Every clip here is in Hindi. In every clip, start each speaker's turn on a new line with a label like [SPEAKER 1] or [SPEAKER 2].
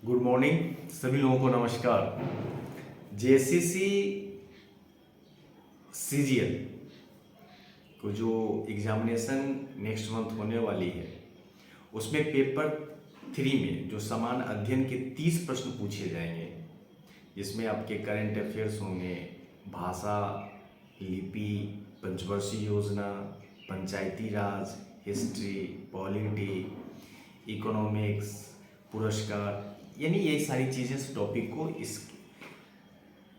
[SPEAKER 1] गुड मॉर्निंग सभी लोगों को नमस्कार। जेएसएससी सीजीएल को जो एग्जामिनेशन नेक्स्ट मंथ होने वाली है उसमें पेपर 3 में जो समान अध्ययन के 30 प्रश्न पूछे जाएंगे, जिसमें आपके करंट अफेयर्स होंगे, भाषा, लिपि, पंचवर्षीय योजना, पंचायती राज, हिस्ट्री, पॉलिटी, इकोनॉमिक्स, पुरस्कार, यानी ये सारी चीज़ें इस टॉपिक को इस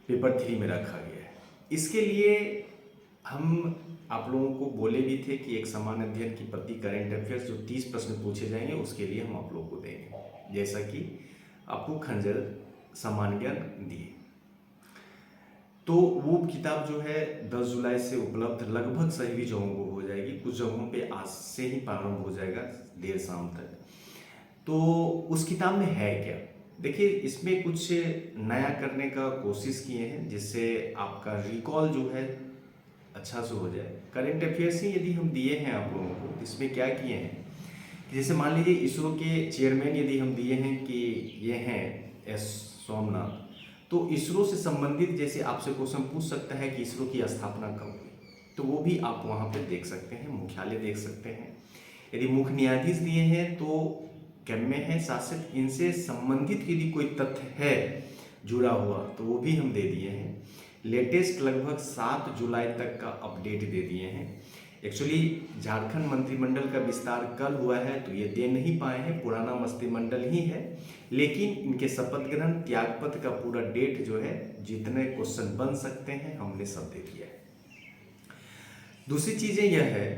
[SPEAKER 1] पेपर 3 में रखा गया है। इसके लिए हम आप लोगों को बोले भी थे कि एक समान अध्ययन की प्रति करंट अफेयर्स जो 30 प्रश्न पूछे जाएंगे उसके लिए हम आप लोगों को देंगे, जैसा कि आपको खंजर सामान्य ज्ञान दिए। तो वो किताब जो है 10 जुलाई से उपलब्ध लगभग सभी जगहों को हो जाएगी, कुछ जगहों पे आज से ही प्रारंभ हो जाएगा देर शाम तक। तो उस किताब में है क्या, देखिए इसमें कुछ नया करने का कोशिश किए हैं जिससे आपका रिकॉल जो है अच्छा से हो जाए। करंट अफेयर्स ही यदि हम दिए हैं आप लोगों को, इसमें क्या किए हैं कि जैसे मान लीजिए इसरो के चेयरमैन यदि हम दिए हैं कि ये हैं एस सोमनाथ, तो इसरो से संबंधित जैसे आपसे क्वेश्चन पूछ सकता है कि इसरो की स्थापना कब हुई, तो वो भी आप वहाँ पे देख सकते हैं, मुख्यालय देख सकते हैं। यदि मुख्य न्यायाधीश दिए हैं तो गम्य है, शासित, इनसे संबंधित यदि कोई तथ्य है जुड़ा हुआ तो वो भी हम दे दिए हैं। लेटेस्ट लगभग 7 जुलाई तक का अपडेट दे दिए हैं। एक्चुअली झारखंड मंत्रिमंडल का विस्तार कल हुआ है तो ये दे नहीं पाए हैं, पुराना मंत्रिमंडल ही है, लेकिन इनके शपथ ग्रहण त्यागपत्र का पूरा डेट जो है, जितने क्वेश्चन बन सकते हैं हमने सब दे दिया है। दूसरी चीज़ें यह है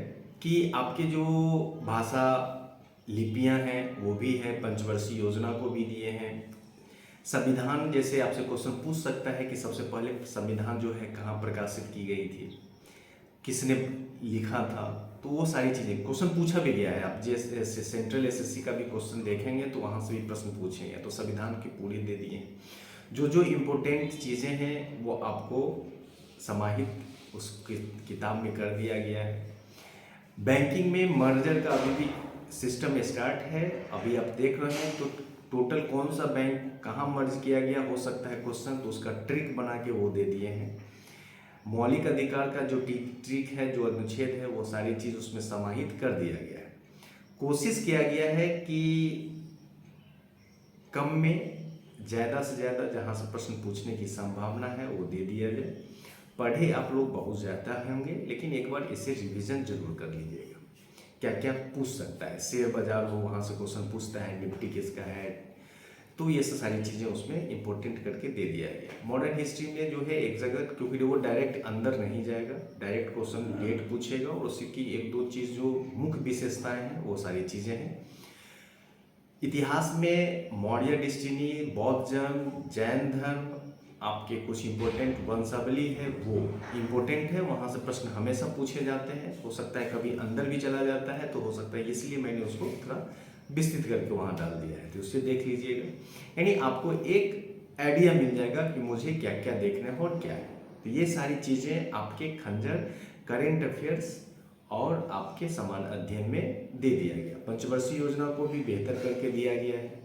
[SPEAKER 1] कि आपके जो भाषा लिपियां हैं वो भी है, पंचवर्षीय योजना को भी दिए हैं। संविधान जैसे आपसे क्वेश्चन पूछ सकता है कि सबसे पहले संविधान जो है कहाँ प्रकाशित की गई थी, किसने लिखा था, तो वो सारी चीज़ें क्वेश्चन पूछा भी गया है। आप जैसे सेंट्रल एसएससी का भी क्वेश्चन देखेंगे तो वहाँ से भी प्रश्न पूछेंगे, तो संविधान की पूरी दे दिए हैं। जो जो इम्पोर्टेंट चीज़ें हैं वो आपको समाहित उस किताब में कर दिया गया है। बैंकिंग में मर्जर का अभी भी सिस्टम स्टार्ट है, अभी आप देख रहे हैं, तो टोटल कौन सा बैंक कहाँ मर्ज किया गया हो सकता है क्वेश्चन, तो उसका ट्रिक बना के वो दे दिए हैं। मौलिक अधिकार का जो ट्रिक है, जो अनुच्छेद है, वो सारी चीज़ उसमें समाहित कर दिया गया है। कोशिश किया गया है कि कम में ज़्यादा से ज़्यादा जहाँ से प्रश्न पूछने की संभावना है वो दे दिया जाए। पढ़े आप लोग बहुत ज़्यादा होंगे, लेकिन एक बार इसे रिवीजन जरूर कर लीजिएगा, क्या क्या पूछ सकता है। शेयर बाजार हो, वहाँ से क्वेश्चन पूछता है, निफ्टी किसका है, तो ये सब सारी चीज़ें उसमें इंपॉर्टेंट करके दे दिया गया। मॉडर्न हिस्ट्री में जो है एक जगह, क्योंकि वो डायरेक्ट अंदर नहीं जाएगा, डायरेक्ट क्वेश्चन डेट पूछेगा और उसी की एक दो चीज़ जो मुख्य विशेषताएं हैं वो सारी चीज़ें हैं। इतिहास में मौर्य डिस्टिनी, बौद्ध धर्म, जैन धर्म, आपके कुछ इम्पोर्टेंट वंशावली है वो इम्पोर्टेंट है, वहाँ से प्रश्न हमेशा पूछे जाते हैं। हो सकता है कभी अंदर भी चला जाता है, तो हो सकता है इसलिए मैंने उसको थोड़ा विस्तृत करके वहाँ डाल दिया है, तो उससे देख लीजिएगा। यानी आपको एक आइडिया मिल जाएगा कि मुझे क्या क्या देखना है और क्या है। तो ये सारी चीज़ें आपके खंजर करेंट अफेयर्स और आपके समान अध्ययन में दे दिया गया। पंचवर्षीय योजना को भी बेहतर करके दिया गया है।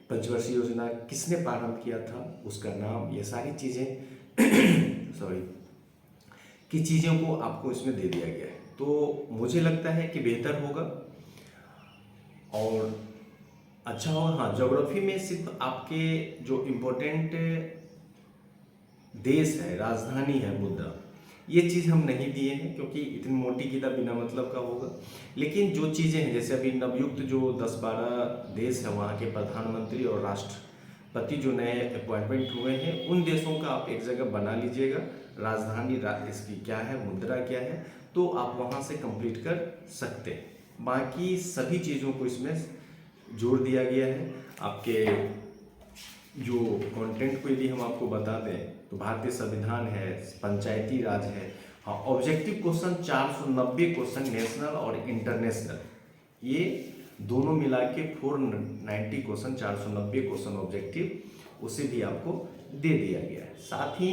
[SPEAKER 1] पंचवर्षीय योजना किसने प्रारंभ किया था, उसका नाम, ये सारी चीज़ें सॉरी की चीज़ों को आपको इसमें दे दिया गया है। तो मुझे लगता है कि बेहतर होगा और अच्छा होगा। हाँ, ज्योग्राफी में सिर्फ आपके जो इम्पोर्टेंट देश है, राजधानी है, मुद्रा, ये चीज़ हम नहीं दिए हैं क्योंकि इतनी मोटी किताब बिना मतलब का होगा। लेकिन जो चीज़ें हैं, जैसे अभी नवयुक्त जो 10-12 देश है, वहाँ के प्रधानमंत्री और राष्ट्रपति जो नए अपॉइंटमेंट हुए हैं, उन देशों का आप एक जगह बना लीजिएगा, राजधानी इसकी क्या है, मुद्रा क्या है, तो आप वहाँ से कंप्लीट कर सकते हैं। बाकी सभी चीज़ों को इसमें जोड़ दिया गया है। आपके जो कंटेंट को यदि हम आपको बता दें तो भारतीय संविधान है, पंचायती राज है, हाँ, ऑब्जेक्टिव क्वेश्चन 490 क्वेश्चन नेशनल और इंटरनेशनल, ये दोनों मिला के 490 क्वेश्चन, 490 क्वेश्चन ऑब्जेक्टिव, उसे भी आपको दे दिया गया है। साथ ही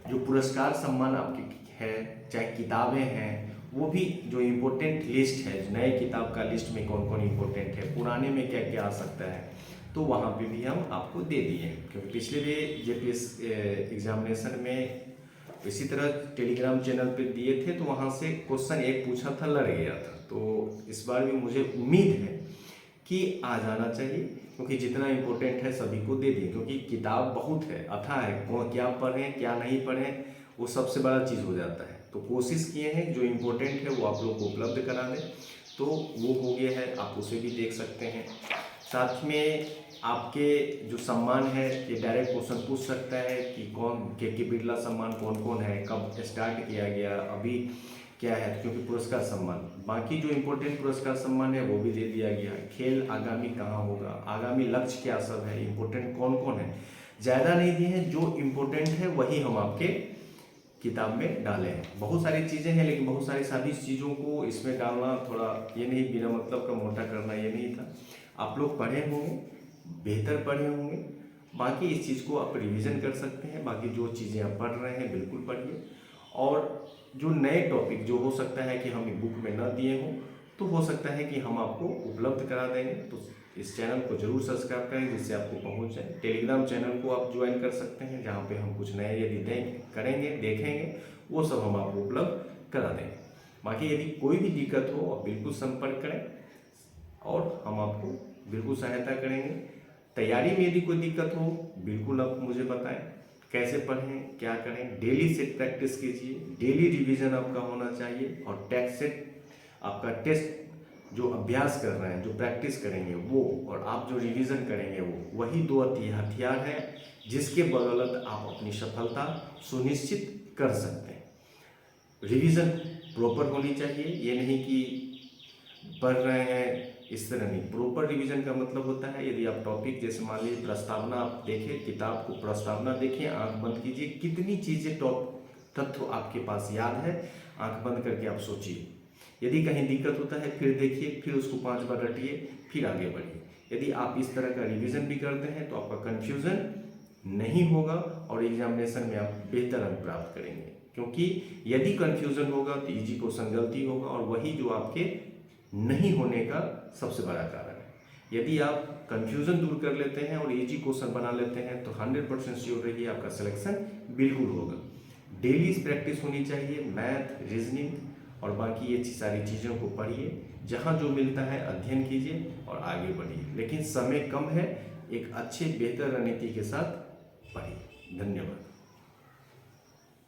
[SPEAKER 1] जो पुरस्कार सम्मान आपके है, चाहे किताबें हैं, वो भी जो इम्पोर्टेंट लिस्ट है, नए किताब का लिस्ट में कौन कौन इम्पोर्टेंट है, पुराने में क्या क्या आ सकता है, तो वहाँ पे भी हम आपको दे दिए हैं। क्योंकि पिछले भी जेपीएस एग्जामिनेशन में इसी तरह टेलीग्राम चैनल पे दिए थे, तो वहाँ से क्वेश्चन एक पूछा था, लड़ गया था। तो इस बार भी मुझे उम्मीद है कि आ जाना चाहिए, क्योंकि जितना इम्पोर्टेंट है सभी को दे दिए। क्योंकि किताब बहुत है, अथाह है, कौन क्या पढ़ें क्या नहीं पढ़ें वो सबसे बड़ा चीज़ हो जाता है। तो कोशिश किए हैं जो इम्पोर्टेंट है वो आप लोग को उपलब्ध करा दें, तो वो हो गया है, आप उसे भी देख सकते हैं। साथ में आपके जो सम्मान है, ये डायरेक्ट क्वेश्चन पूछ सकता है कि कौन के बिरला सम्मान कौन कौन है, कब स्टार्ट किया गया, अभी क्या है, क्योंकि पुरस्कार सम्मान, बाकी जो इम्पोर्टेंट पुरस्कार सम्मान है वो भी दे दिया गया है। खेल आगामी कहाँ होगा, आगामी लक्ष्य क्या सब है, इम्पोर्टेंट कौन कौन है, ज़्यादा नहीं दिए हैं, जो इम्पोर्टेंट है वही हम आपके किताब में डाले हैं। बहुत सारी चीज़ें हैं, लेकिन बहुत सारी सभी चीज़ों को इसमें डालना थोड़ा ये नहीं, बिना मतलब का मोटा करना ये नहीं था। आप लोग पढ़े होंगे, बेहतर पढ़े होंगे, बाकी इस चीज़ को आप रिवीजन कर सकते हैं। बाकी जो चीज़ें आप पढ़ रहे हैं बिल्कुल पढ़िए, और जो नए टॉपिक जो हो सकता है कि हम बुक में ना दिए हों, तो हो सकता है कि हम आपको उपलब्ध करा देंगे। तो इस चैनल को जरूर सब्सक्राइब करें जिससे आपको पहुंच जाए। टेलीग्राम चैनल को आप ज्वाइन कर सकते हैं, जहां पे हम कुछ नए यदि करेंगे देखेंगे वो सब हम आपको उपलब्ध करा देंगे। बाकी यदि कोई भी दिक्कत हो आप बिल्कुल संपर्क करें और हम आपको बिल्कुल सहायता करेंगे। तैयारी में यदि कोई दिक्कत हो बिल्कुल आप मुझे बताएं, कैसे पढ़ें क्या करें। डेली सेट प्रैक्टिस कीजिए, डेली रिवीजन आपका होना चाहिए, और टेस्ट सेट आपका टेस्ट जो अभ्यास कर रहे हैं, जो प्रैक्टिस करेंगे वो, और आप जो रिवीजन करेंगे वो, वही दो हथियार हैं जिसके बदौलत आप अपनी सफलता सुनिश्चित कर सकते हैं। रिवीजन प्रॉपर होनी चाहिए, ये नहीं कि पढ़ रहे हैं इस तरह नहीं। प्रॉपर रिवीजन का मतलब होता है, यदि आप टॉपिक जैसे मान लीजिए प्रस्तावना आप देखें, किताब को प्रस्तावना देखिए, आंख बंद कीजिए, कितनी चीज़ें तत्व आपके पास याद है, आंख बंद करके आप सोचिए। यदि कहीं दिक्कत होता है फिर देखिए, फिर उसको 5 बार रटिए, फिर आगे बढ़िए। यदि आप इस तरह का रिवीजन भी करते हैं तो आपका कन्फ्यूज़न नहीं होगा और एग्जामिनेशन में आप बेहतर अंक प्राप्त करेंगे। क्योंकि यदि कन्फ्यूज़न होगा तो इजी क्वेश्चन गलती होगा, और वही जो आपके नहीं होने का सबसे बड़ा कारण है। यदि आप कन्फ्यूज़न दूर कर लेते हैं और इजी क्वेश्चन बना लेते हैं तो 100% श्योर रहिए आपका सिलेक्शन बिल्कुल होगा। डेली प्रैक्टिस होनी चाहिए, मैथ, रीजनिंग और बाकी ये सारी चीज़ों को पढ़िए, जहाँ जो मिलता है अध्ययन कीजिए और आगे बढ़िए। लेकिन समय कम है, एक अच्छे बेहतर रणनीति के साथ पढ़िए। धन्यवाद।